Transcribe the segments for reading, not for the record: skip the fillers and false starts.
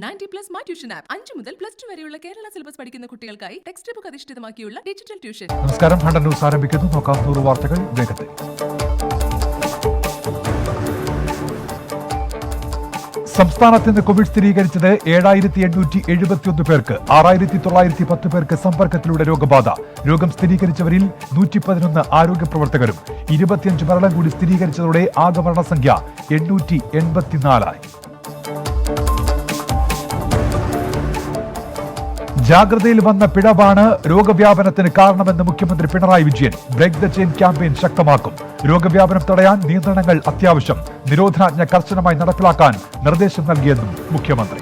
90+ my tuition app 5 മുതൽ +2 വരെയുള്ള Kerala syllabus പഠിക്കുന്ന കുട്ടികൾക്കായി ടെക്സ്റ്റ് ബുക്ക് അധിഷ്ഠിതമാക്കിയുള്ള ഡിജിറ്റൽ ട്യൂഷൻ. നമസ്കാരം, ഹണ്ടൻ ന്യൂസ് ആരംഭിക്കുന്നു. നോക്കാം 100 വാർത്തകൾ വേഗത്തിൽ. സംസ്ഥാനത്ത് ഇന്ന് കോവിഡ് സ്ഥിരീകരിച്ചത് 7871 പേർക്ക്, 6910 പേർക്ക് സമ്പർക്കത്തിലൂടെ രോഗബാധ. രോഗം സ്ഥിരീകരിച്ചവരിൽ 111 ആരോഗ്യ പ്രവർത്തകരും 25 മരണം കൂടി സ്ഥിരീകരിച്ചതോടെ ആകെ മരണസംഖ്യ 884 ആയി. ജാഗ്രതയിൽ വന്ന പിഴവാണ് രോഗവ്യാപനത്തിന് കാരണമെന്ന് മുഖ്യമന്ത്രി Pinarayi Vijayan. Break the chain campaign ശക്തമാക്കും. രോഗവ്യാപനം തടയാൻ നിയന്ത്രണങ്ങൾ അത്യാവശ്യം. നിരോധനാജ്ഞ കർശനമായി നടപ്പിലാക്കാൻ നിർദ്ദേശം നൽകിയെന്നും മുഖ്യമന്ത്രി.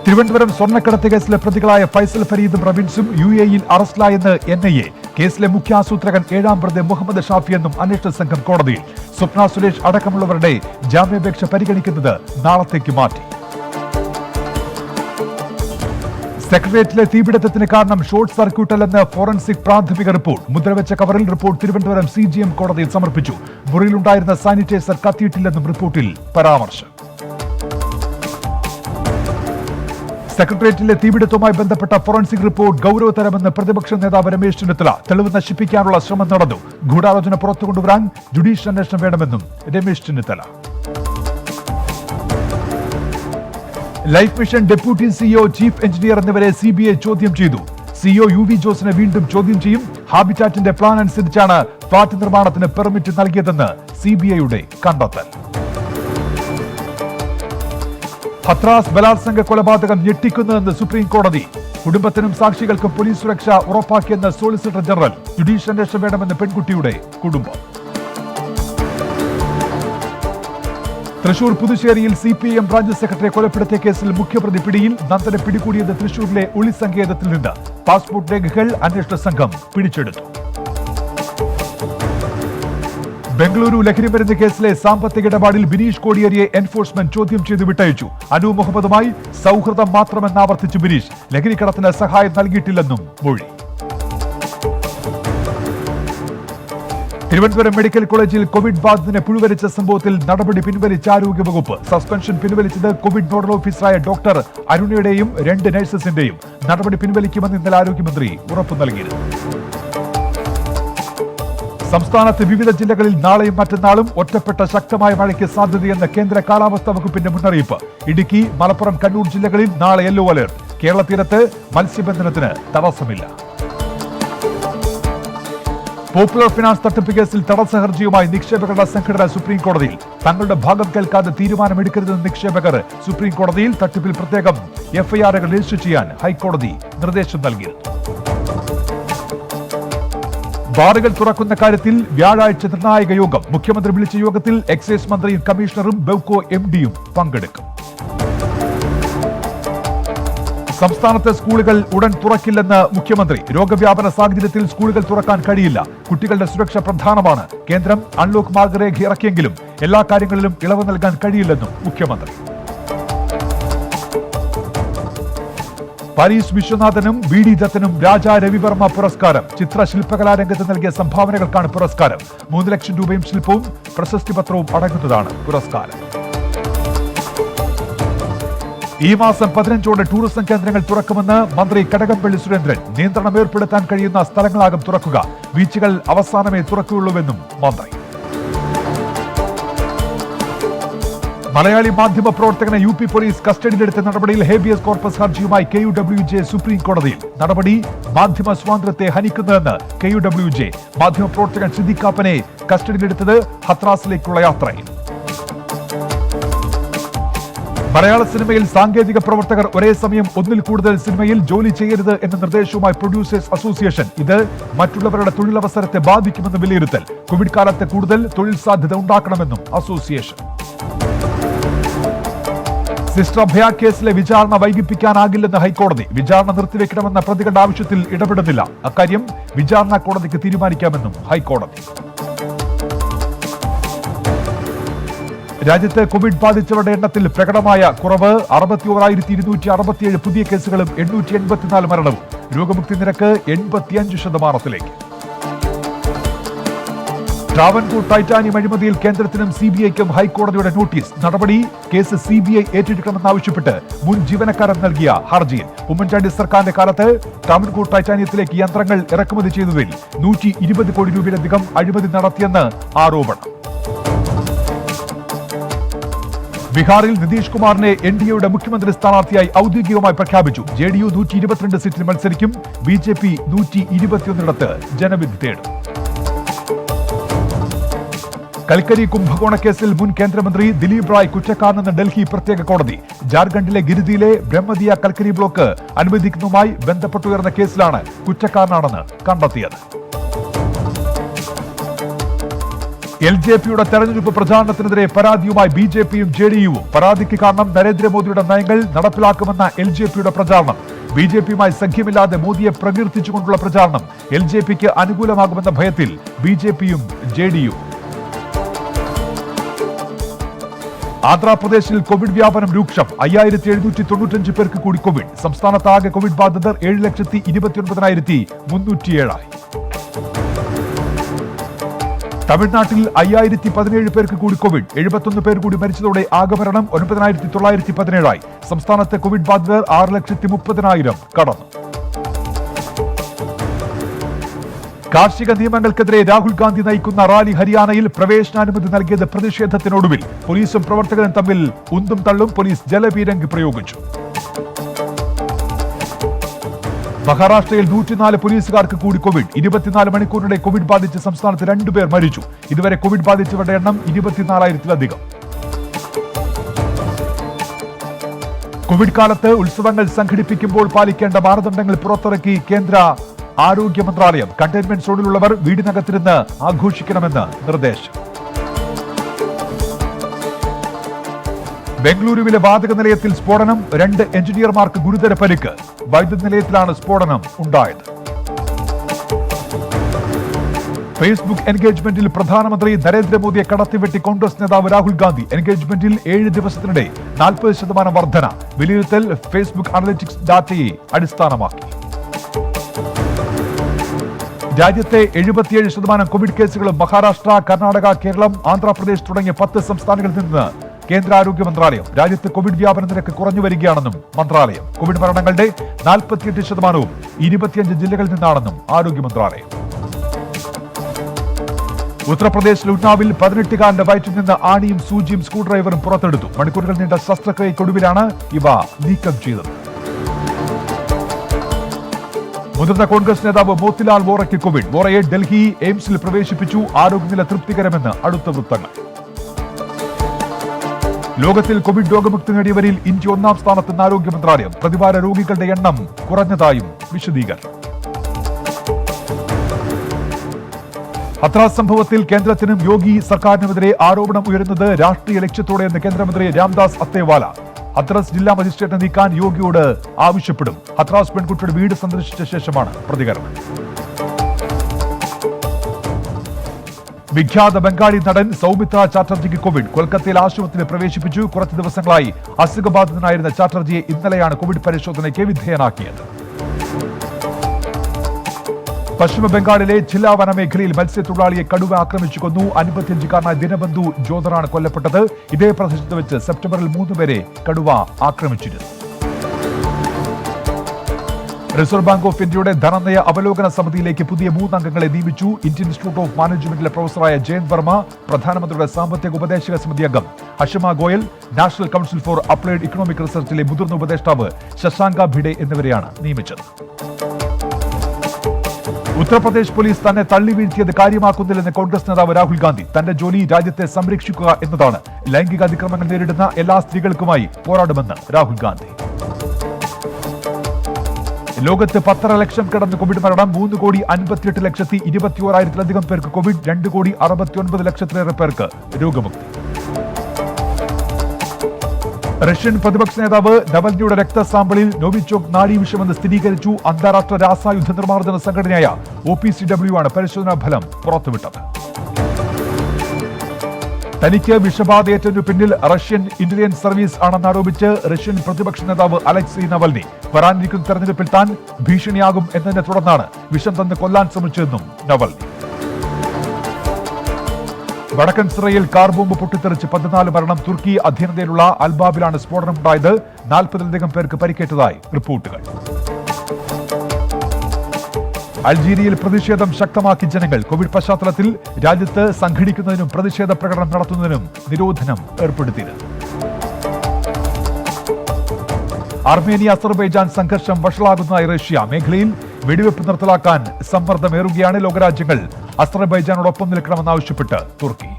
തിരുവനന്തപുരം സ്വർണ്ണക്കടത്ത് കേസിലെ പ്രതികളായ ഫൈസൽ ഫരീദും റബിൻസും UAE-യിൽ അറസ്റ്റിലായെന്ന് NIA. കേസിലെ മുഖ്യ ആസൂത്രകൻ 7ാം പ്രതി മുഹമ്മദ് ഷാഫിയെന്നും അന്വേഷണ സംഘം കോടതിയിൽ. സ്വപ്ന സുരേഷ് അടക്കമുള്ളവരുടെ ജാമ്യാപേക്ഷ പരിഗണിക്കുന്നത് നാളത്തേക്ക് മാറ്റി. സെക്രട്ടേറിയറ്റിലെ തീപിടുത്തത്തിന് കാരണം ഷോർട്ട് സർക്യൂട്ടല്ലെന്ന് ഫോറൻസിക് പ്രാഥമിക റിപ്പോർട്ട്. മുദ്രവെച്ച കവറിൽ റിപ്പോർട്ട് തിരുവനന്തപുരം CGM കോടതിയിൽ സമർപ്പിച്ചു. മുറിയിലുണ്ടായിരുന്ന സാനിറ്റൈസർ കത്തിയിട്ടില്ലെന്നും റിപ്പോർട്ടിൽ പരാമർശം. സെക്രട്ടേറിയറ്റിലെ തീപിടുത്തവുമായി ബന്ധപ്പെട്ട ഫോറൻസിക് റിപ്പോർട്ട് ഗൌരവതരമെന്ന് പ്രതിപക്ഷ നേതാവ് രമേശ് ചെന്നിത്തല. തെളിവ് നശിപ്പിക്കാനുള്ള ശ്രമം നടന്നു. ഗൂഢാലോചന പുറത്തുകൊണ്ടുവരാൻ ജുഡീഷ്യൽ അന്വേഷണം വേണമെന്നും Ramesh Chennithala. Life mission deputy CEO, chief engineer എന്നിവരെ CBI ചോദ്യം ചെയ്തു. CEO UV ജോസിനെ വീണ്ടും ചോദ്യം ചെയ്യും. ഹാബിറ്റാറ്റിന്റെ പ്ലാൻ അനുസരിച്ചാണ് ഫ്ളാറ്റ് നിർമ്മാണത്തിന് പെർമിറ്റ് നൽകിയതെന്ന് CBIയുടെ കണ്ടെത്തൽ. ഹത്രാസ് ബലാത്സംഗ കൊലപാതകം ഞെട്ടിക്കുന്നതെന്ന് സുപ്രീം കോടതി. കുടുംബത്തിനും സാക്ഷികൾക്കും പോലീസ് സുരക്ഷ ഉറപ്പാക്കിയെന്ന് സോളിസിറ്റർ ജനറൽ. ജുഡീഷ്യൽ അന്വേഷണം വേണമെന്ന് പെൺകുട്ടിയുടെ കുടുംബം. തൃശൂർ പുതുശ്ശേരിയിൽ CPIM ബ്രാഞ്ച് സെക്രട്ടറി കൊലപ്പെടുത്തിയ കേസിൽ മുഖ്യപ്രതി പിടിയിൽ. നന്ദനെ പിടികൂടിയത് തൃശൂരിലെ ഒളിസങ്കേതത്തിൽ നിന്ന്. പാസ്പോർട്ട് രേഖകൾ അന്വേഷണ സംഘം പിടിച്ചെടുത്തു. ബംഗളൂരു ലഹരിമരുന്ന് കേസിലെ സാമ്പത്തിക ഇടപാടിൽ ബിനീഷ് കോടിയേരിയെ എൻഫോഴ്സ്മെന്റ് ചോദ്യം ചെയ്ത് വിട്ടയച്ചു. അനു മുഹമ്മദുമായി സൗഹൃദം മാത്രമെന്നാവർത്തിച്ചു ബിനീഷ്. ലഹരിക്കടത്തിന് സഹായം നൽകിയിട്ടില്ലെന്നും മൊഴി. തിരുവനന്തപുരം മെഡിക്കൽ കോളേജിൽ കോവിഡ് ബാധിതനെ പുഴുവരിച്ച സംഭവത്തിൽ നടപടി പിൻവലിച്ച ആരോഗ്യവകുപ്പ്. സസ്പെൻഷൻ പിൻവലിച്ചത് കോവിഡ് നോഡൽ ഓഫീസറായ ഡോക്ടർ അരുണയുടെയും 2 നഴ്സസിന്റെയും. നടപടി പിൻവലിക്കുമെന്ന് ഇന്നലെ ആരോഗ്യമന്ത്രി ഉറപ്പു നൽകിയിരുന്നു. സംസ്ഥാനത്ത് വിവിധ ജില്ലകളിൽ നാളെയും മറ്റന്നാളും ഒറ്റപ്പെട്ട ശക്തമായ മഴയ്ക്ക് സാധ്യതയെന്ന് കേന്ദ്ര കാലാവസ്ഥാ വകുപ്പിന്റെ മുന്നറിയിപ്പ്. ഇടുക്കി, മലപ്പുറം, കണ്ണൂർ ജില്ലകളിൽ നാളെ യെല്ലോ അലർട്ട്. കേരള തീരത്ത് മത്സ്യബന്ധനത്തിന് തടസ്സമില്ല. പോപ്പുലർ ഫിനാൻസ് തട്ടിപ്പ് കേസിൽ തടസ്സ ഹർജിയുമായി നിക്ഷേപകരുടെ സംഘടന സുപ്രീം കോടതിയിൽ. തങ്ങളുടെ ഭാഗം കേൾക്കാതെ തീരുമാനമെടുക്കരുതെന്ന് നിക്ഷേപകർ സുപ്രീം കോടതിയിൽ. തട്ടിപ്പിൽ പ്രത്യേകം FIR-കൾ രജിസ്റ്റർ ചെയ്യാൻ ഹൈക്കോടതി നിർദ്ദേശം നൽകിയിരുന്നു. ബാറുകൾ തുറക്കുന്ന കാര്യത്തിൽ വ്യാഴാഴ്ച നിർണായക യോഗം. മുഖ്യമന്ത്രി വിളിച്ച യോഗത്തിൽ എക്സൈസ് മന്ത്രിയും കമ്മീഷണറും ബെവ്കോ MD-യും പങ്കെടുക്കും. സംസ്ഥാനത്തെ സ്കൂളുകൾ ഉടൻ തുറക്കില്ലെന്ന് മുഖ്യമന്ത്രി. രോഗവ്യാപന സാഹചര്യത്തിൽ സ്കൂളുകൾ തുറക്കാൻ കഴിയില്ല. കുട്ടികളുടെ സുരക്ഷ പ്രധാനമാണ്. കേന്ദ്രം അൺലോക്ക് മാർഗരേഖ ഇറക്കിയെങ്കിലും എല്ലാ കാര്യങ്ങളിലും ഇളവ് നൽകാൻ കഴിയില്ലെന്നും മുഖ്യമന്ത്രി. പാരീസ് വിശ്വനാഥനും BD ദത്തനും രാജാ രവിവർമ്മ പുരസ്കാരം. ചിത്രശില്പകലാരംഗത്ത് നൽകിയ സംഭാവനകൾക്കാണ് പുരസ്കാരം. 3 ലക്ഷം രൂപയും ശില്പവും പ്രശസ്തി പത്രവും അടങ്ങുന്നതാണ് പുരസ്കാരം. ഈ മാസം 15ഓടെ ടൂറിസം കേന്ദ്രങ്ങൾ തുറക്കുമെന്ന് മന്ത്രി കടകംപള്ളി സുരേന്ദ്രൻ. നിയന്ത്രണം ഏർപ്പെടുത്താൻ കഴിയുന്ന സ്ഥലങ്ങളാകും തുറക്കുക. ബീച്ചുകൾ അവസാനമേ തുറക്കുകയുള്ളൂവെന്നും മന്ത്രി. മലയാളി മാധ്യമ പ്രവർത്തകനെ UP പോലീസ് കസ്റ്റഡിയിലെടുത്ത നടപടിയിൽ ഹേബിയസ് കോർപ്പസ് ഹർജിയുമായി KUWJ സുപ്രീം കോടതിയിൽ. നടപടി മാധ്യമ സ്വാതന്ത്ര്യത്തെ ഹനിക്കുന്നതെന്ന് KUWJ. മാധ്യമ പ്രവർത്തകൻ സിദ്ദിഖ് കാപ്പനെ കസ്റ്റഡിയിലെടുത്തത് ഹത്രാസിലേക്കുള്ള യാത്രയിൽ. മലയാള സിനിമയിൽ സാങ്കേതിക പ്രവർത്തകർ ഒരേ സമയം ഒന്നിൽ കൂടുതൽ സിനിമയിൽ ജോലി ചെയ്യരുത് എന്ന നിർദ്ദേശവുമായി പ്രൊഡ്യൂസേഴ്സ് അസോസിയേഷൻ. ഇത് മറ്റുള്ളവരുടെ തൊഴിലവസരത്തെ ബാധിക്കുമെന്ന് വിലയിരുത്തൽ. കോവിഡ് കാലത്ത് കൂടുതൽ തൊഴിൽ സാധ്യത ഉണ്ടാക്കണമെന്നും അസോസിയേഷൻ. സിസ്റ്റർ അഭയ കേസിലെ വിചാരണ വൈകിപ്പിക്കാനാകില്ലെന്ന് ഹൈക്കോടതി. വിചാരണ നിർത്തിവെക്കണമെന്ന പ്രതികളുടെ ആവശ്യത്തിൽ ഇടപെടുന്നില്ല. അക്കാര്യം വിചാരണ കോടതിക്ക് തീരുമാനിക്കാമെന്നും ഹൈക്കോടതി. രാജ്യത്ത് കോവിഡ് ബാധിച്ചവരുടെ എണ്ണത്തിൽ പ്രകടമായ കുറവ്. 61,267 പുതിയ കേസുകളും 884 മരണവും. രോഗമുക്തി നിരക്ക് 85%. ട്രാവൻകൂർ ടൈറ്റാനിയം അഴിമതിയിൽ കേന്ദ്രത്തിനും സിബിഐക്കും ഹൈക്കോടതിയുടെ നോട്ടീസ്. നടപടി കേസ് സിബിഐ ഏറ്റെടുക്കണമെന്നാവശ്യപ്പെട്ട് മുൻ ജീവനക്കാരൻ നൽകിയ ഹർജിയിൽ ഉമ്മൻചാണ്ടി സർക്കാരിന്റെ കാലത്ത് ട്രാവൻകൂർ ടൈറ്റാനിയത്തിലേക്ക് യന്ത്രങ്ങൾ ഇറക്കുമതി ചെയ്തതിൽ 120 കോടി രൂപയിലധികം അഴിമതി നടത്തിയെന്ന് ആരോപണം. ബീഹാറിൽ നിതീഷ് കുമാറിനെ എൻഡിഎയുടെ മുഖ്യമന്ത്രി സ്ഥാനാർത്ഥിയായി ഔദ്യോഗികമായി പ്രഖ്യാപിച്ചു. ജെഡിയു 122 സീറ്റിൽ മത്സരിക്കും. ബിജെപി 121 ജനവിധി തേടും. കൽക്കരി കുംഭകോണ കേസിൽ മുൻ കേന്ദ്രമന്ത്രി ദിലീപ് റായ് കുറ്റക്കാരനെന്ന് ഡൽഹി പ്രത്യേക കോടതി. ജാർഖണ്ഡിലെ ഗിരിദിയിലെ ബ്രഹ്മദിയ കൽക്കരി ബ്ലോക്ക് അനുവദിക്കുന്നതുമായി ബന്ധപ്പെട്ടുയർന്ന കേസിലാണ് കുറ്റക്കാരനാണെന്ന് കണ്ടെത്തിയത്. LJPയുടെ തെരഞ്ഞെടുപ്പ് പ്രചാരണത്തിനെതിരെ പരാതിയുമായി BJPയും JDUവും. പരാതിക്ക് കാരണം നരേന്ദ്രമോദിയുടെ നയങ്ങൾ നടപ്പിലാക്കുമെന്ന LJPയുടെ പ്രചാരണം. BJPയുമായി സഖ്യമില്ലാതെ മോദിയെ പ്രകീർത്തിച്ചുകൊണ്ടുള്ള പ്രചാരണം LJPക്ക് അനുകൂലമാകുമെന്ന ഭയത്തിൽ BJPയും JDUവും. ആന്ധ്രാപ്രദേശിൽ കോവിഡ് വ്യാപനം രൂക്ഷം. 5795 പേർക്ക് കൂടി കോവിഡ്. സംസ്ഥാനത്ത് ആകെ കോവിഡ് ബാധിതർ 7,29,307. തമിഴ്നാട്ടിൽ 5017 പേർക്ക് കൂടി കോവിഡ്. 71 പേർ കൂടി മരിച്ചതോടെ ആകെ മരണം 9917. സംസ്ഥാനത്ത് കോവിഡ് ബാധിതർ 6,30,000 കടന്നു. കാർഷിക നിയമങ്ങൾക്കെതിരെ രാഹുൽ ഗാന്ധി നയിക്കുന്ന റാലി ഹരിയാനയിൽ. പ്രവേശനാനുമതി നൽകിയത് പ്രതിഷേധത്തിനൊടുവിൽ. പോലീസും പ്രവർത്തകരും തമ്മിൽ ഉന്തും തള്ളും. പോലീസ് ജലപീരങ്കി പ്രയോഗിച്ചു. മഹാരാഷ്ട്രയിൽ 104 പോലീസുകാർക്ക് കൂടി കോവിഡ്. 24 മണിക്കൂറിനിടെ കോവിഡ് ബാധിച്ച് സംസ്ഥാനത്ത് 2 പേർ മരിച്ചു. ഇതുവരെ കോവിഡ് ബാധിച്ചവരുടെ എണ്ണം 24,000-ലധികം. കോവിഡ് കാലത്ത് ഉത്സവങ്ങൾ സംഘടിപ്പിക്കുമ്പോൾ പാലിക്കേണ്ട മാനദണ്ഡങ്ങൾ പുറത്തിറക്കി കേന്ദ്ര ആരോഗ്യ മന്ത്രാലയം. കണ്ടെയ്ൻമെന്റ് സോണിലുള്ളവർ വീടിനകത്തിരുന്ന് ആഘോഷിക്കണമെന്ന് നിർദ്ദേശം. ബംഗളൂരുവിലെ വാതക നിലയത്തിൽ സ്ഫോടനം. 2 എഞ്ചിനീയർമാർക്ക് ഗുരുതര പരിക്ക്. വൈദ്യുത നിലയത്തിലാണ് സ്ഫോടനം ഉണ്ടായത്. ഫേസ്ബുക്ക് എൻഗേജ്മെന്റിൽ പ്രധാനമന്ത്രി നരേന്ദ്രമോദിയെ കടത്തിവെട്ടി കോൺഗ്രസ് നേതാവ് രാഹുൽ ഗാന്ധി. എൻഗേജ്മെന്റിൽ 7 ദിവസത്തിനിടെ 40% വർധന. വിലയിരുത്തൽ ഫേസ്ബുക്ക് അനലിറ്റിക്സ് ഡാറ്റയെ അടിസ്ഥാനമാക്കി. രാജ്യത്തെ 77% കോവിഡ് കേസുകളും മഹാരാഷ്ട്ര, കർണാടക, കേരളം, ആന്ധ്രാപ്രദേശ് തുടങ്ങിയ 10 സംസ്ഥാനങ്ങളിൽ നിന്ന് കേന്ദ്ര ആരോഗ്യ മന്ത്രാലയം. രാജ്യത്ത് കോവിഡ് വ്യാപന നിരക്ക് കുറഞ്ഞു വരികയാണെന്നും മന്ത്രാലയം. കോവിഡ് മരണങ്ങളുടെ 48% 25 ജില്ലകളിൽ നിന്നാണെന്നും ആരോഗ്യ മന്ത്രാലയം. ഉത്തർപ്രദേശിൽ ഉന്നാവിൽ 18കാരന്റെ വയറ്റിൽ നിന്ന് ആണിയും സൂചിയും സ്ക്രൂ ഡ്രൈവറും പുറത്തെടുത്തു. മണിക്കൂറുകൾ നീണ്ട ശസ്ത്രക്രിയക്കൊടുവിലാണ് ഇവ നീക്കം ചെയ്തത്. മുതിർന്ന കോൺഗ്രസ് നേതാവ് മോത്തിലാൽ വോറയ്ക്ക് കോവിഡ്. വോറയെ ഡൽഹി എയിംസിൽ പ്രവേശിപ്പിച്ചു. ആരോഗ്യനില തൃപ്തികരമെന്ന് അടുത്ത വൃത്തങ്ങൾ. ലോകത്തിൽ കോവിഡ് രോഗമുക്തി നേടിയവരിൽ ഇന്ത്യ 1ാം സ്ഥാനത്തെന്ന് ആരോഗ്യ മന്ത്രാലയം. പ്രതിവാര രോഗികളുടെ എണ്ണം കുറഞ്ഞതായും വിശദീകരണം. ഹത്രാസ് സംഭവത്തിൽ കേന്ദ്രത്തിനും യോഗി സർക്കാരിനുമെതിരെ ആരോപണം ഉയരുന്നത് രാഷ്ട്രീയ ലക്ഷ്യത്തോടെയെന്ന് കേന്ദ്രമന്ത്രി രാംദാസ് അത്തേവാല. ഹത്രാസ് ജില്ലാ മജിസ്ട്രേറ്റിനെ നീക്കാൻ യോഗിയോട് ആവശ്യപ്പെടും. ഹത്രാസ് പെൺകുട്ടിയുടെ വീട് സന്ദർശിച്ച ശേഷമാണ് പ്രതികരണം. വിഖ്യാത ബംഗാളി നടൻ സൗമിത്ര ചാറ്റർജിക്ക് കോവിഡ്. കൊൽക്കത്തയിൽ ആശുപത്രിയിൽ പ്രവേശിപ്പിച്ചു. കുറച്ച് ദിവസങ്ങളായി അസുഖബാധിതനായിരുന്ന ചാറ്റർജിയെ ഇന്നലെയാണ് കോവിഡ് പരിശോധനയ്ക്ക് വിധേയനാക്കിയത്. പശ്ചിമ ബംഗാളിലെ ചില വനമേഖലയിൽ മത്സ്യത്തൊഴിലാളിയെ കടുവ ആക്രമിച്ചു കൊന്നു. 55കാരനായ ദിനബന്ധു ജോദറാണ് കൊല്ലപ്പെട്ടത്. ഇതേ പ്രദേശത്ത് വെച്ച് സെപ്റ്റംബറിൽ 3 പേരെ കടുവ ആക്രമിച്ചിരുന്നു. റിസർവ് ബാങ്ക് ഓഫ് ഇന്ത്യയുടെ ധനനയ അവലോകന സമിതിയിലേക്ക് പുതിയ 3 അംഗങ്ങളെ നിയമിച്ചു. ഇന്ത്യൻ ഇൻസ്റ്റിറ്റ്യൂട്ട് ഓഫ് മാനേജ്മെന്റിലെ പ്രൊഫസറായ ജയന്ത് വർമ്മ, പ്രധാനമന്ത്രിയുടെ സാമ്പത്തിക ഉപദേശക സമിതി അംഗം Ashima Goyal, national council for applied economic റിസർച്ചിലെ മുതിർന്ന ഉപദേഷ്ടാവ് ശശാങ്ക ഭിഡെ എന്നിവരെയാണ് നിയമിച്ചത്. ഉത്തർപ്രദേശ് പോലീസ് തന്നെ തള്ളി വീഴ്ത്തിയത് കാര്യമാക്കുന്നില്ലെന്ന് കോൺഗ്രസ് നേതാവ് രാഹുൽ ഗാന്ധി. തന്റെ ജോലി രാജ്യത്തെ സംരക്ഷിക്കുക എന്നതാണ്. ലൈംഗിക അതിക്രമങ്ങൾ നേരിടുന്ന എല്ലാ സ്ത്രീകൾക്കുമായി പോരാടുമെന്ന് രാഹുൽ ഗാന്ധി. ലോകത്ത് 10.5 ലക്ഷം കടന്ന് കോവിഡ് മരണം. 3,58,21,000-ലധികം പേർക്ക് കോവിഡ്. 2,69,00,000-ലേറെ പേർക്ക് രോഗമുക്തി. റഷ്യൻ പ്രതിപക്ഷ നേതാവ് നവൽനിയുടെ രക്തസാമ്പിളിൽ നോവിച്ചോക്ക് നാഡീവിഷമെന്ന് സ്ഥിരീകരിച്ചു. അന്താരാഷ്ട്ര രാസായുധ നിർമ്മാർജ്ജന സംഘടനയായ OPCW ആണ് പരിശോധനാ ഫലം പുറത്തുവിട്ടത്. തനിക്ക് വിഷബാധയേറ്റതിനു പിന്നിൽ റഷ്യൻ ഇന്റലിജൻസ് സർവീസ് ആണെന്നാരോപിച്ച് റഷ്യൻ പ്രതിപക്ഷ നേതാവ് അലക്സി നവൽനി. വരാനിരിക്കുന്ന തെരഞ്ഞെടുപ്പിൽ താൻ ഭീഷണിയാകും എന്നതിനെ തുടർന്നാണ് വിഷം തന്ന് കൊല്ലാൻ ശ്രമിച്ചതെന്നും നവൽനി. വടക്കൻ സിറിയയിൽ കാർ ബോംബ് പൊട്ടിത്തെറിച്ച് 14 മരണം. തുർക്കി അധീനതയിലുള്ള അൽബാബിലാണ് സ്ഫോടനമുണ്ടായത്. 40-ലധികം പേർക്ക് പരിക്കേറ്റതായി റിപ്പോർട്ടുകൾ. അൾജീരിയയിൽ പ്രതിഷേധം ശക്തമാക്കി ജനങ്ങൾ. കോവിഡ് പശ്ചാത്തലത്തിൽ രാജ്യത്ത് സംഘടിക്കുന്നതിനും പ്രതിഷേധ പ്രകടനം നടത്തുന്നതിനും നിരോധനം ഏർപ്പെടുത്തിയിരുന്നു. അർമേനിയ അസർബൈജാൻ സംഘർഷം വഷളാകുന്നതായി റഷ്യ. മേഖലയിൽ വെടിവെപ്പ് നിർത്തലാക്കാൻ സമ്മർദ്ദമേറുകയാണ്. ലോകരാജ്യങ്ങൾ അസർബൈജാനോടൊപ്പം നിൽക്കണമെന്നാവശ്യപ്പെട്ട് തുർക്കി.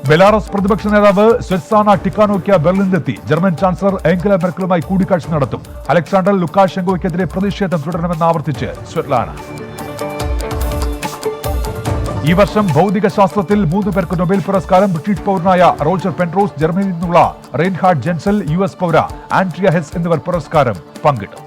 ബെലാറസ് പ്രതിപക്ഷ നേതാവ് സ്വെറ്റ്സാന ടിക്കാനോയ്ക്ക് ബെർലിനിലെത്തി. ജർമ്മൻ ചാൻസലർ ഏംഗല മെർക്കലുമായി കൂടിക്കാഴ്ച നടത്തും. അലക്സാണ്ടർ ലുക്കാഷെങ്കോയ്ക്കെതിരെ പ്രതിഷേധം തുടരണമെന്ന് ആവർത്തിച്ച് സ്വെറ്റ്ലാന. ഈ വർഷം ഭൗതിക ശാസ്ത്രത്തിൽ 3 പേർക്ക് നൊബേൽ പുരസ്കാരം. ബ്രിട്ടീഷ് പൗരനായ റോജർ പെൻറോസ്, ജർമ്മനിയിൽ നിന്നുള്ള റെയിൻഹാർഡ് ജെൻസൽ, US പൗര ആൻഡ്രിയ ഹെസ് എന്നിവർ പുരസ്കാരം പങ്കിട്ടു.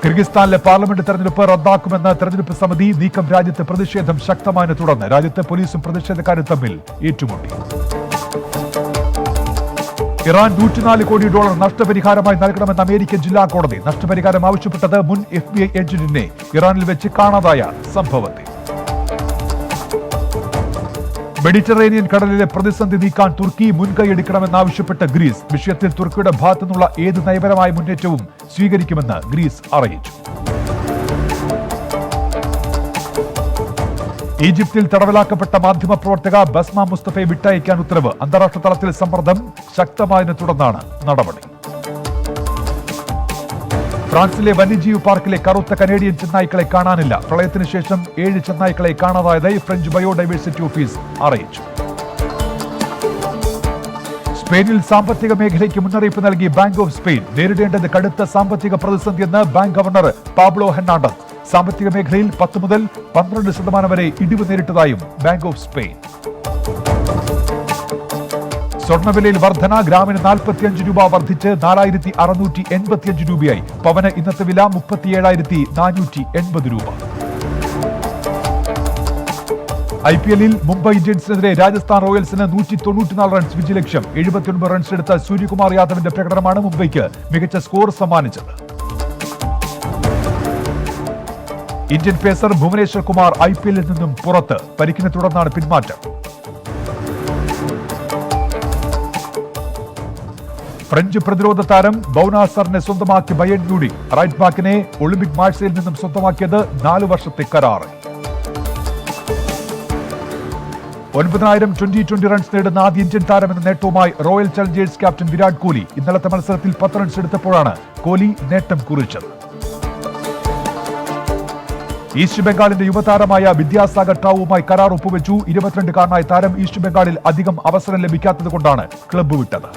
കിർഗിസ്ഥാനിലെ പാർലമെന്റ് തെരഞ്ഞെടുപ്പ് റദ്ദാക്കുമെന്ന തെരഞ്ഞെടുപ്പ് സമിതി. നീക്കം രാജ്യത്ത് പ്രതിഷേധം ശക്തമായതിനെ തുടർന്ന് രാജ്യത്ത് പോലീസും പ്രതിഷേധക്കാരും തമ്മിൽ ഏറ്റുമുട്ടി. ഇറാൻ $104 കോടി നഷ്ടപരിഹാരമായി നൽകണമെന്ന് അമേരിക്കൻ ജില്ലാ കോടതി. നഷ്ടപരിഹാരം ആവശ്യപ്പെട്ടത് മുൻ FBI ഏജന്റിനെ ഇറാനിൽ വെച്ച് കാണാതായ സംഭവത്തിൽ. മെഡിറ്ററേനിയൻ കടലിലെ പ്രതിസന്ധി നീക്കാൻ തുർക്കി മുൻകൈയെടുക്കണമെന്നാവശ്യപ്പെട്ട ഗ്രീസ്. വിഷയത്തിൽ തുർക്കിയുടെ ഭാഗത്തുനിന്നുള്ള ഏത് നയപരമായ മുന്നേറ്റവും സ്വീകരിക്കുമെന്ന് ഗ്രീസ് അറിയിച്ചു. ഈജിപ്തിൽ തടവിലാക്കപ്പെട്ട മാധ്യമപ്രവർത്തക ബസ്മ മുസ്തഫയെ വിട്ടയക്കാൻ ഉത്തരവ്. അന്താരാഷ്ട്ര തലത്തിൽ സമ്മർദ്ദം ശക്തമായതിനെ തുടർന്നാണ് നടപടി. ഫ്രാൻസിലെ വന്യജീവി പാർക്കിലെ കറുത്ത കനേഡിയൻ ചെന്നായ്ക്കളെ കാണാനില്ല. പ്രളയത്തിന് ശേഷം 7 ചെന്നായ്ക്കളെ കാണാതായതായി ഫ്രഞ്ച് ബയോഡൈവേഴ്സിറ്റി ഓഫീസ് അറിയിച്ചു. സ്പെയിനിൽ സാമ്പത്തിക മേഖലയ്ക്ക് മുന്നറിയിപ്പ് നൽകി ബാങ്ക് ഓഫ് സ്പെയിൻ. നേരിടേണ്ടത് കടുത്ത സാമ്പത്തിക പ്രതിസന്ധിയെന്ന് ബാങ്ക് ഗവർണർ പാബ്ലോ ഹെർണാണ്ടസ്. സാമ്പത്തിക മേഖലയിൽ 10 മുതൽ 12% വരെ ഇടിവ് നേരിട്ടതായും ബാങ്ക് ഓഫ് സ്പെയിൻ. സ്വർണ്ണവിലയിൽ വർധന. ഗ്രാമിന് 45 രൂപ വർദ്ധിച്ച് 4685 രൂപയായി. പവന് ഇന്നത്തെ വില 37,480 രൂപ. IPL-ൽ മുംബൈ ഇന്ത്യൻസിനെതിരെ രാജസ്ഥാൻ റോയൽസിന് 194 റൺസ് വിജയലക്ഷ്യം. 79 റൺസ് എടുത്ത സൂര്യകുമാർ യാദവിന്റെ പ്രകടനമാണ് മുംബൈക്ക് മികച്ച സ്കോർ സമ്മാനിച്ചത്. ഇന്ത്യൻ പേസർ ഭുവനേശ്വർ കുമാർ IPL-ൽ നിന്നും പുറത്ത്. പരിക്കിനെ തുടർന്നാണ് പിന്മാറ്റം. ഫ്രഞ്ച് പ്രതിരോധ താരം ബൗനാസറിനെ സ്വന്തമാക്കി ബയേൺ മ്യൂണിക്ക്. റൈറ്റ് ബാക്കിനെ ഒളിമ്പിക് മാഴ്സയിൽ നിന്നും സ്വന്തമാക്കിയത് 4 വർഷത്തെ കരാർ. 9,000 T20 റൺസ് നേടുന്ന ആദ്യ ഇന്ത്യൻ താരമെന്ന നേട്ടവുമായി royal challengers captain Virat Kohli. ഇന്നലത്തെ മത്സരത്തിൽ 10 റൺസ് എടുത്തപ്പോഴാണ് കോഹ്ലി നേട്ടം കുറിച്ചത്. ഈസ്റ്റ് ബംഗാളിന്റെ യുവതാരമായ വിദ്യാസാഗർ റാവുമായി കരാർ ഒപ്പുവെച്ചു. 22-കാരനായ താരം ഈസ്റ്റ് ബംഗാളിൽ അധികം അവസരം ലഭിക്കാത്തതുകൊണ്ടാണ് ക്ലബ്ബ് വിട്ടത്.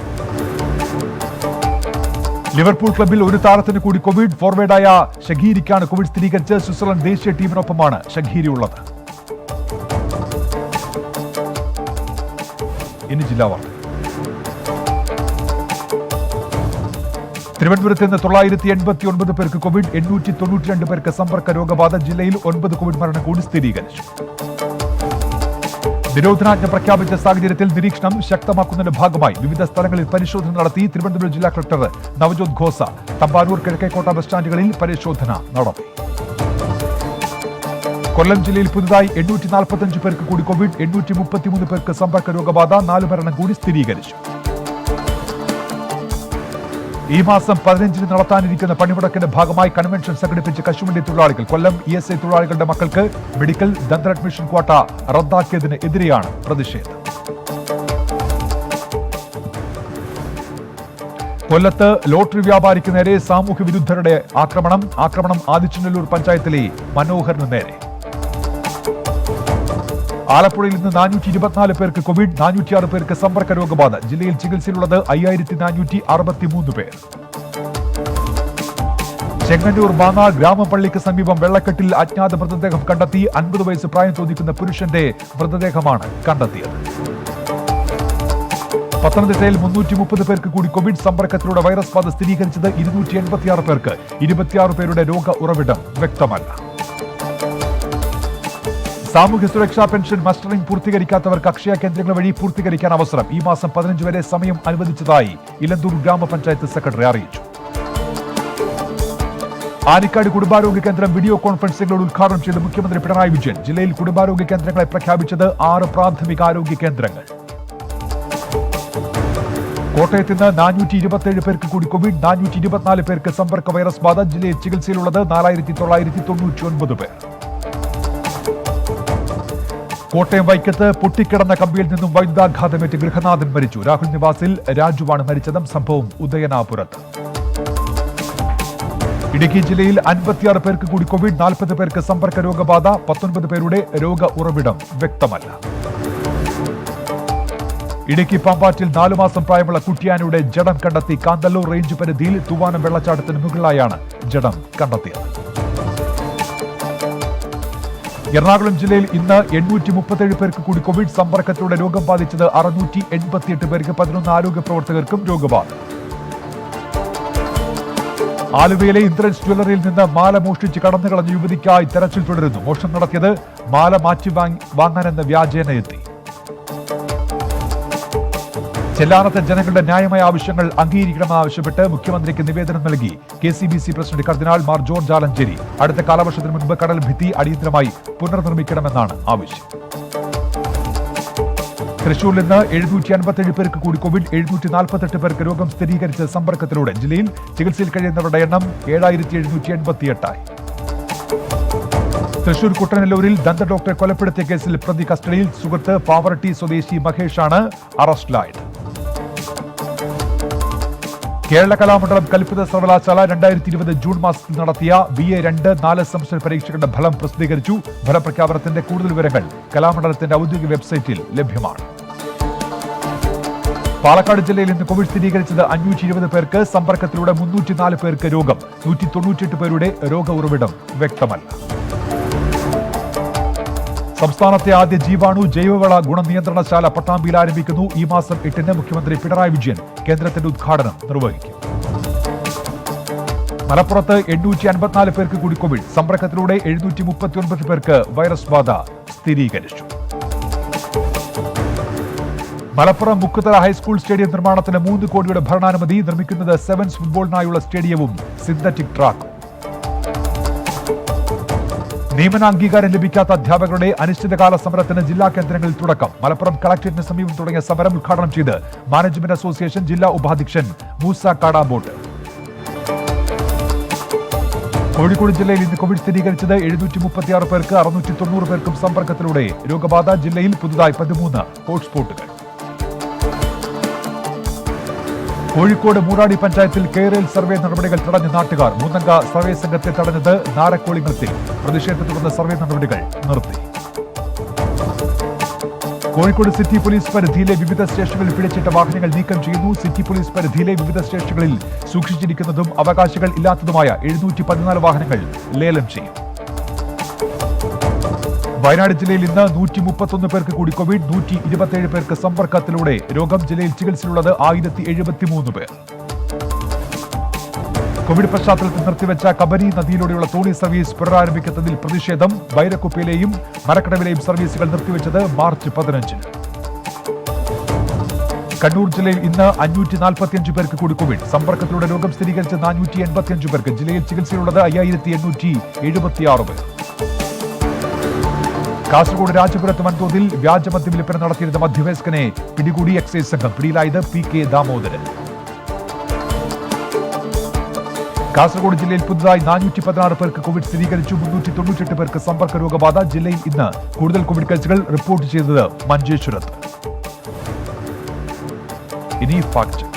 ലിവർപൂൾ ക്ലബ്ബിൽ ഒരു താരത്തിന് കൂടി കോവിഡ്. ഫോർവേഡായ ഷഖീരിക്കാണ് കോവിഡ് സ്ഥിരീകരിച്ച്. സ്വിറ്റ്സർലൻഡ് ദേശീയ ടീമിനൊപ്പമാണ് ഷഖീരി ഉള്ളത്. ഇനി ജില്ലാ വാർത്ത. തിരുവനന്തപുരത്ത് നിന്ന് 989 പേർക്ക് കോവിഡ്. 892 പേർക്ക് സമ്പർക്ക രോഗബാധ. ജില്ലയിൽ 9 കോവിഡ് മരണം കൂടി സ്ഥിരീകരിച്ചു. നിരോധനാജ്ഞ പ്രഖ്യാപിച്ച സാഹചര്യത്തിൽ നിരീക്ഷണം ശക്തമാക്കുന്നതിന്റെ ഭാഗമായി വിവിധ സ്ഥലങ്ങളിൽ പരിശോധന നടത്തി. തിരുവനന്തപുരം ജില്ലാ കളക്ടർ നവജോത് ഖോസ തമ്പാനൂർ, കിഴക്കേക്കോട്ട ബസ് സ്റ്റാൻഡുകളിൽ പരിശോധന നടത്തി. കൊല്ലം ജില്ലയിൽ പുതുതായി 845 പേർക്ക് കൂടി കോവിഡ്. 833 പേർക്ക് സമ്പർക്ക രോഗബാധ. 4 മരണം കൂടി സ്ഥിരീകരിച്ചു. ഈ മാസം 15-ന് നടത്താനിരിക്കുന്ന പണിമുടക്കിന്റെ ഭാഗമായി കൺവെൻഷൻ സംഘടിപ്പിച്ച കശുവണ്ടി തൊഴിലാളികൾ. കൊല്ലം ESI തൊഴിലാളികളുടെ മക്കൾക്ക് മെഡിക്കൽ ദന്തൽ അഡ്മിഷൻ ക്വാട്ട റദ്ദാക്കിയതിന് എതിരെയാണ് പ്രതിഷേധം. കൊല്ലത്ത് ലോട്ടറി വ്യാപാരിക്ക് നേരെ സാമൂഹ്യ വിരുദ്ധരുടെ ആക്രമണം ആദിച്ചനല്ലൂർ പഞ്ചായത്തിലെ മനോഹറിന് നേരെ. ആലപ്പുഴയിൽ നിന്ന് 424 പേർക്ക് കോവിഡ്. 406 പേർക്ക് സമ്പർക്ക രോഗബാധ. ജില്ലയിൽ ചികിത്സയിലുള്ളത് 5463 പേർ. ചെങ്ങന്നൂർ മാങ്ങ ഗ്രാമപള്ളിക്ക് സമീപം വെള്ളക്കെട്ടിൽ അജ്ഞാത മൃതദേഹം കണ്ടെത്തി. 50 വയസ്സ് പ്രായം തോന്നിക്കുന്ന പുരുഷന്റെ മൃതദേഹമാണ് കണ്ടെത്തിയത്. പത്തനംതിട്ടയിൽ 330 പേർക്ക് കൂടി കോവിഡ്. സമ്പർക്കത്തിലൂടെ വൈറസ് ബാധ സ്ഥിരീകരിച്ചത് 286 പേർക്ക്. 26 പേരുടെ രോഗ ഉറവിടം വ്യക്തമല്ല. സാമൂഹ്യ സുരക്ഷാ പെൻഷൻ മസ്റ്ററിംഗ് പൂർത്തീകരിക്കാത്തവർക്ക് അക്ഷയ കേന്ദ്രങ്ങൾ വഴി പൂർത്തീകരിക്കാൻ അവസരം. ഈ മാസം 15 വരെ സമയം അനുവദിച്ചതായി ഇലന്തൂർ ഗ്രാമപഞ്ചായത്ത് സെക്രട്ടറി അറിയിച്ചു. ആനിക്കാട് കുടുംബാരോഗ്യ കേന്ദ്രം വീഡിയോ കോൺഫറൻസിംഗിലൂടെ ഉദ്ഘാടനം ചെയ്ത് മുഖ്യമന്ത്രി പിണറായി വിജയൻ. ജില്ലയിൽ കുടുംബാരോഗ്യ കേന്ദ്രങ്ങളെ പ്രഖ്യാപിച്ചത് 6 പ്രാഥമികാരോഗ്യ കേന്ദ്രങ്ങൾ. കോട്ടയത്ത് നിന്ന് 427 പേർക്ക് കൂടി കോവിഡ്, 424 പേർക്ക് സമ്പർക്ക വൈറസ് ബാധ. ജില്ലയിൽ ചികിത്സയിലുള്ളത് 4999 പേർ. കോട്ടയം വൈക്കത്ത് പൊട്ടിക്കിടന്ന കമ്പിയിൽ നിന്നും വൈദ്യുതാഘാതമേറ്റ് ഗൃഹനാഥൻ മരിച്ചു. രാഹുൽ നിവാസിൽ രാജുവാണ് മരിച്ചതും. സംഭവം ഉദയനാപുരത്ത്. ഇടുക്കി ജില്ലയിൽ 56 പേർക്ക് കൂടി കോവിഡ്, 40 പേർക്ക് സമ്പർക്ക രോഗബാധ. 19 പേരുടെ രോഗ ഉറവിടം വ്യക്തമല്ല. ഇടുക്കി പാമ്പാറ്റിൽ 4 മാസം പ്രായമുള്ള കുട്ടിയാനയുടെ ജഡം കണ്ടെത്തി. കാന്തല്ലൂർ റേഞ്ച് പരിധിയിൽ തൂവാനം വെള്ളച്ചാട്ടത്തിന് മുകളിലായാണ് ജഡം കണ്ടെത്തിയത്. എറണാകുളം ജില്ലയിൽ ഇന്ന് 837 പേർക്ക് കൂടി കോവിഡ്. സമ്പർക്കത്തിലൂടെ രോഗം ബാധിച്ചത് 688 പേർക്ക്. 11 ആരോഗ്യ പ്രവർത്തകർക്കും രോഗബാധ. ആലുവയിലെ ഇന്ദ്രൻസ് ജ്വല്ലറിയിൽ നിന്ന് മാല മോഷ്ടിച്ച് കടന്നുകളഞ്ഞ യുവതിക്കായി തെരച്ചിൽ തുടരുന്നു. മോഷണം നടത്തിയത് മാല മാറ്റി വാങ്ങാനെന്ന വ്യാജേന എത്തി. ചെല്ലാനത്തെ ജനങ്ങളുടെ ന്യായമായ ആവശ്യങ്ങൾ അംഗീകരിക്കണമെന്നാവശ്യപ്പെട്ട് മുഖ്യമന്ത്രിക്ക് നിവേദനം നൽകി KCBC പ്രസിഡന്റ് കർദിനാൾ മാർ ജോർജ് ആലഞ്ചേരി. അടുത്ത കാലവർഷത്തിന് മുൻപ് കടൽ ഭിത്തി അടിയന്തരമായി പുനർനിർമ്മിക്കണമെന്നാണ് ആവശ്യം. തൃശൂരിൽ നിന്ന് 757 പേർക്ക് കൂടി കോവിഡ്, 748 പേർക്ക് രോഗം സ്ഥിരീകരിച്ച സമ്പർക്കത്തിലൂടെ. ജില്ലയിൽ ചികിത്സയിൽ കഴിയുന്നവരുടെ എണ്ണം 7788 ആയി. തൃശൂർ കുട്ടനെല്ലൂരിൽ ദന്ത ഡോക്ടറെ കൊലപ്പെടുത്തിയ കേസിൽ പ്രതി കസ്റ്റഡിയിൽ. സുഹൃത്ത് പാവറട്ടി സ്വദേശി മഹേഷാണ് അറസ്റ്റിലായത്. കേരള കലാമണ്ഡലം കൽപ്പിത സർവകലാശാല 2020 ജൂൺ മാസത്തിൽ നടത്തിയ BA 2-4 സെമസ്റ്റർ പരീക്ഷകളുടെ ഫലം പ്രസിദ്ധീകരിച്ചു. ഫലപ്രഖ്യാപനത്തിന്റെ കൂടുതൽ വിവരങ്ങൾ കലാമണ്ഡലത്തിന്റെ ഔദ്യോഗിക വെബ്സൈറ്റിൽ ലഭ്യമാണ്. പാലക്കാട് ജില്ലയിൽ ഇന്ന് കോവിഡ് സ്ഥിരീകരിച്ചത് 520 പേർക്ക്. സമ്പർക്കത്തിലൂടെ 304 പേർക്ക് രോഗം. 198 പേരുടെ രോഗ ഉറവിടം വ്യക്തമല്ല. സംസ്ഥാനത്തെ ആദ്യ ജീവാണു ജൈവവള ഗുണനിയന്ത്രണശാല പട്ടാമ്പിയിൽ ആരംഭിക്കുന്നു. ഈ മാസം 8-ന് മുഖ്യമന്ത്രി പിണറായി വിജയൻ കേന്ദ്രത്തിന്റെ ഉദ്ഘാടനം നിർവഹിക്കും. മലപ്പുറത്ത് 854 പേർക്ക് കൂടി കോവിഡ്. സമ്പർക്കത്തിലൂടെ 739 പേർക്ക് വൈറസ് ബാധ സ്ഥിരീകരിച്ചു. മലപ്പുറം മുക്കുതല ഹൈസ്കൂൾ സ്റ്റേഡിയം നിർമ്മാണത്തിന് 3 കോടിയുടെ ഭരണാനുമതി. നിർമ്മിക്കുന്നത് സെവൻസ് ഫുട്ബോളിനായുള്ള സ്റ്റേഡിയവും സിന്തറ്റിക് ട്രാക്കും. നിയമന അംഗീകാരം ലഭിക്കാത്ത അധ്യാപകരുടെ അനിശ്ചിതകാല സമരത്തിന് ജില്ലാ കേന്ദ്രങ്ങളിൽ തുടക്കം. മലപ്പുറം കളക്ടറേറ്റിന് സമീപം തുടങ്ങിയ സമരം ഉദ്ഘാടനം ചെയ്ത് മാനേജ്മെന്റ് അസോസിയേഷൻ ജില്ലാ ഉപാധ്യക്ഷൻ മൂസ കാടാമ്പോട്ട്. കോഴിക്കോട് ജില്ലയിൽ ഇന്ന് കോവിഡ് സ്ഥിരീകരിച്ചത് 736 പേർക്ക്. 690 പേർക്കും സമ്പർക്കത്തിലൂടെ രോഗബാധ. ജില്ലയിൽ പുതുതായി 13 ഹോട്ട്സ്പോട്ടുകൾ. കോഴിക്കോട് മൂടാടി പഞ്ചായത്തിൽ കെയറേൽ സർവേ നടപടികൾ തടഞ്ഞ നാട്ടുകാർ. 3-അംഗ സർവേ സംഘത്തെ തടഞ്ഞത് നാരക്കോളിംഗത്തിൽ. പ്രതിഷേധത്തെ തുടർന്ന് സർവേ നടപടികൾ നിർത്തി. കോഴിക്കോട് സിറ്റി പോലീസ് പരിധിയിലെ വിവിധ സ്റ്റേഷനുകളിൽ പിടിച്ചിട്ട വാഹനങ്ങൾ നീക്കം ചെയ്യുന്നു. സിറ്റി പോലീസ് പരിധിയിലെ വിവിധ സ്റ്റേഷനുകളിൽ സൂക്ഷിച്ചിരിക്കുന്നതും അവകാശികൾ ഇല്ലാത്തതുമായ 714 വാഹനങ്ങൾ ലേലം ചെയ്യും. വയനാട് ജില്ലയിൽ ഇന്ന് 131 പേർക്ക് കൂടി കോവിഡ്. 127 പേർക്ക് സമ്പർക്കത്തിലൂടെ രോഗം. ജില്ലയിൽ ചികിത്സയിലുള്ളത് 1073 പേർ. കോവിഡ് പശ്ചാത്തലത്തിൽ നിർത്തിവെച്ച കബനി നദിയിലൂടെയുള്ള തോണി സർവീസ് പുനരാരംഭിക്കുന്നതിൽ പ്രതിഷേധം. ബൈരക്കുപ്പയിലെയും മരക്കടവിലെയും സർവീസുകൾ നിർത്തിവെച്ചത് മാർച്ച് 15-ന്. കണ്ണൂർ ജില്ലയിൽ ഇന്ന് 545 പേർക്ക് കൂടി കോവിഡ്. സമ്പർക്കത്തിലൂടെ രോഗം സ്ഥിരീകരിച്ച 485 പേർക്ക്. ജില്ലയിൽ ചികിത്സയിലുള്ളത് 5876 പേർ. കാസർഗോഡ് രാജപുരത്ത് വൻതോതിൽ വ്യാജമദ്യം വിൽപ്പന നടത്തിയിരുന്ന മധ്യവയസ്കനെ പിടികൂടി എക്സൈസ് സംഘം. പിടിയിലായത് PK ദാമോദരൻ. കാസർഗോഡ് ജില്ലയിൽ പുതുതായി 416 പേർക്ക് കോവിഡ് സ്ഥിരീകരിച്ചു. 398 പേർക്ക് സമ്പർക്ക രോഗബാധ. ജില്ലയിൽ ഇന്ന് കൂടുതൽ കോവിഡ് കേസുകൾ റിപ്പോർട്ട് ചെയ്തത് മഞ്ചേശ്വരത്ത്. ഇനി ഫാക്ട് ചെക്ക്.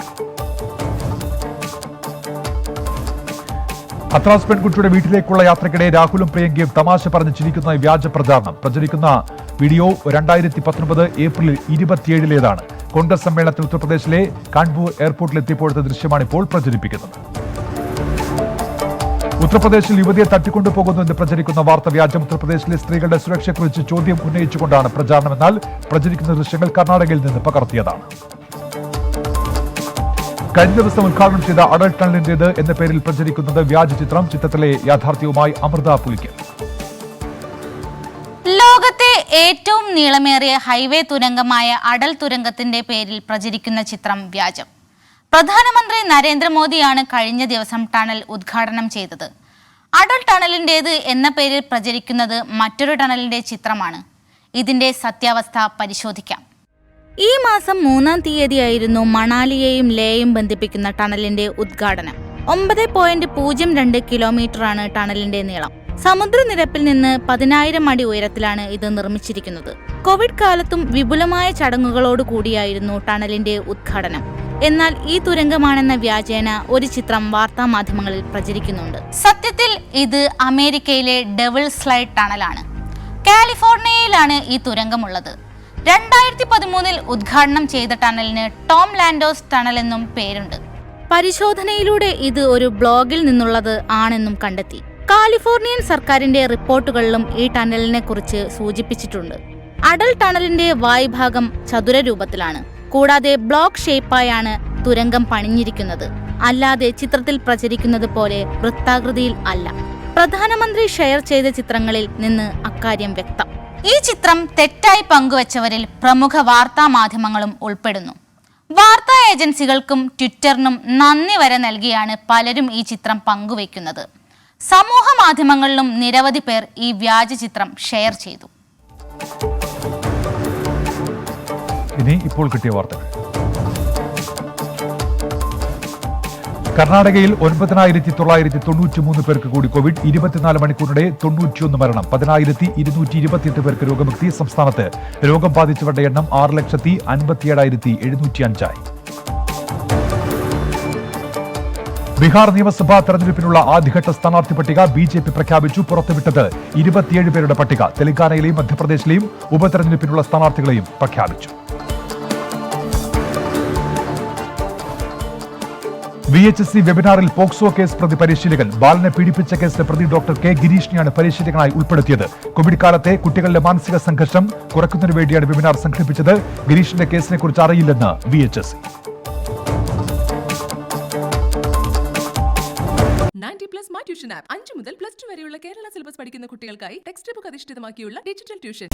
ഹത്രാസ് പെൺകുട്ടിയുടെ വീട്ടിലേക്കുള്ള യാത്രക്കിടെ രാഹുലും പ്രിയങ്കയും തമാശ പറഞ്ഞ് ചിരിക്കുന്ന വ്യാജ പ്രചാരണം. പ്രചരിക്കുന്ന വീഡിയോ 2019 ഏപ്രിൽ 27-ലേതാണ്. കോൺഗ്രസ് സമ്മേളനത്തിൽ ഉത്തർപ്രദേശിലെ കാൺപൂർ എയർപോർട്ടിലെത്തിയപ്പോഴത്തെ ദൃശ്യമാണ് ഇപ്പോൾ പ്രചരിപ്പിക്കുന്നത്. ഉത്തർപ്രദേശിൽ യുവതിയെ തട്ടിക്കൊണ്ടുപോകുന്നു എന്ന് പ്രചരിക്കുന്ന വാർത്ത വ്യാജം. ഉത്തർപ്രദേശിലെ സ്ത്രീകളുടെ സുരക്ഷയെക്കുറിച്ച് ചോദ്യം ഉന്നയിച്ചുകൊണ്ടാണ് പ്രചാരണം. എന്നാൽ പ്രചരിക്കുന്ന ദൃശ്യങ്ങൾ കർണാടകയിൽ നിന്ന് പകർത്തിയതാണ്. കഴിഞ്ഞ ദിവസം ഉദ്ഘാടനം ചെയ്ത അടൽ ടണലിന്റേത് എന്ന പേരിൽ പ്രചരിക്കുന്നത് വ്യാജ ചിത്രം. ചിത്രത്തിലെ യാഥാർത്ഥ്യവുമായി അമൃത പുലിക്കൽ. ലോകത്തെ ഏറ്റവും നീളമേറിയ ഹൈവേ തുരങ്കമായ അടൽ തുരങ്കത്തിന്റെ പേരിൽ പ്രചരിക്കുന്ന ചിത്രം വ്യാജം. പ്രധാനമന്ത്രി നരേന്ദ്രമോദിയാണ് കഴിഞ്ഞ ദിവസം ടണൽ ഉദ്ഘാടനം ചെയ്തത്. അടൽ ടണലിൻ്റേത് എന്ന പേരിൽ പ്രചരിക്കുന്നത് മറ്റൊരു ടണലിന്റെ ചിത്രമാണ്. ഇതിന്റെ സത്യാവസ്ഥ പരിശോധിക്കാം. ഈ മാസം 3-ാം തീയതിയായിരുന്നു മണാലിയെയും ലേയെയും ബന്ധിപ്പിക്കുന്ന ടണലിന്റെ ഉദ്ഘാടനം. 9.02 കിലോമീറ്ററാണ് ടണലിന്റെ നീളം. സമുദ്രനിരപ്പിൽ നിന്ന് 10,000 അടി ഉയരത്തിലാണ് ഇത് നിർമ്മിച്ചിരിക്കുന്നത്. കോവിഡ് കാലത്തും വിപുലമായ ചടങ്ങുകളോടുകൂടിയായിരുന്നു ടണലിന്റെ ഉദ്ഘാടനം. എന്നാൽ ഈ തുരങ്കമാണെന്ന വ്യാജേന ഒരു ചിത്രം വാർത്താമാധ്യമങ്ങളിൽ പ്രചരിക്കുന്നുണ്ട്. സത്യത്തിൽ ഇത് അമേരിക്കയിലെ ഡെവിൾ സ്ലൈഡ് ടണലാണ്. കാലിഫോർണിയയിലാണ് ഈ തുരങ്കമുള്ളത്. 2013 ഉദ്ഘാടനം ചെയ്ത ടണലിന് ടോം ലാൻഡോസ് ടണൽ എന്നും പേരുണ്ട്. പരിശോധനയിലൂടെ ഇത് ഒരു ബ്ലോഗിൽ നിന്നുള്ളത് ആണെന്നും കണ്ടെത്തി. കാലിഫോർണിയൻ സർക്കാരിന്റെ റിപ്പോർട്ടുകളിലും ഈ ടണലിനെ കുറിച്ച് സൂചിപ്പിച്ചിട്ടുണ്ട്. അടൽ ടണലിന്റെ വായ്ഭാഗം ചതുര രൂപത്തിലാണ്. കൂടാതെ ബ്ലോക്ക് ഷേപ്പായാണ് തുരങ്കം പണിഞ്ഞിരിക്കുന്നത്. അല്ലാതെ ചിത്രത്തിൽ പ്രചരിക്കുന്നത് പോലെ വൃത്താകൃതിയിൽ അല്ല. പ്രധാനമന്ത്രി ഷെയർ ചെയ്ത ചിത്രങ്ങളിൽ നിന്ന് അക്കാര്യം വ്യക്തം. ഈ ചിത്രം തെറ്റായി പങ്കുവച്ചവരിൽ പ്രമുഖ വാർത്താ മാധ്യമങ്ങളും ഉൾപ്പെടുന്നു. വാർത്താ ഏജൻസികൾക്കും ട്വിറ്ററിനും നന്ദി വരെ നൽകിയാണ് പലരും ഈ ചിത്രം പങ്കുവയ്ക്കുന്നത്. സമൂഹ മാധ്യമങ്ങളിലും നിരവധി പേർ ഈ വ്യാജ ചിത്രം ഷെയർ ചെയ്തു. ഇനി ഇപ്പോൾ കിട്ടിയ വാർത്തകൾ. കർണാടകയിൽ 9,993 പേർക്ക് കൂടി കോവിഡ്. 24 മണിക്കൂറിനിടെ 91 മരണം. 10,228 പേർക്ക് രോഗമുക്തി. സംസ്ഥാനത്ത് രോഗം ബാധിച്ചവരുടെ എണ്ണം 6,57,705 ആയി. ബീഹാർ നിയമസഭാ തെരഞ്ഞെടുപ്പിനുള്ള ആദ്യഘട്ട സ്ഥാനാർത്ഥി പട്ടിക BJP പ്രഖ്യാപിച്ചു. പുറത്തുവിട്ടത് 27 പേരുടെ പട്ടിക. തെലങ്കാനയിലെയും മധ്യപ്രദേശിലെയും ഉപതെരഞ്ഞെടുപ്പിനുള്ള സ്ഥാനാർത്ഥികളെയും പ്രഖ്യാപിച്ചു. VHSC വെബിനാറിൽ പോക്സോ കേസ് പ്രതി പരിശീലകൻ. ബാലനെ പീഡിപ്പിച്ച കേസിലെ പ്രതി ഡോക്ടർ K. ഗിരീഷിനെയാണ് പരിശീലകനായി ഉൾപ്പെടുത്തിയത്. കോവിഡ് കാലത്തെ കുട്ടികളുടെ മാനസിക സംഘർഷം കുറയ്ക്കുന്നതിനു വേണ്ടിയാണ് വെബിനാർ സംഘടിപ്പിച്ചത്. ഗിരീഷിന്റെ കേസിനെ കുറിച്ച് അറിയില്ലെന്ന് VHSC. 90+ മൈ ട്യൂഷൻ ആപ്പ് 5 മുതൽ +2 വരെയുള്ള കേരള സിലബസ് പഠിക്കുന്ന കുട്ടികൾക്കായി ടെക്സ്റ്റ് ബുക്ക് അധിഷ്ഠിതമാക്കിയുള്ള ഡിജിറ്റൽ ട്യൂഷൻ.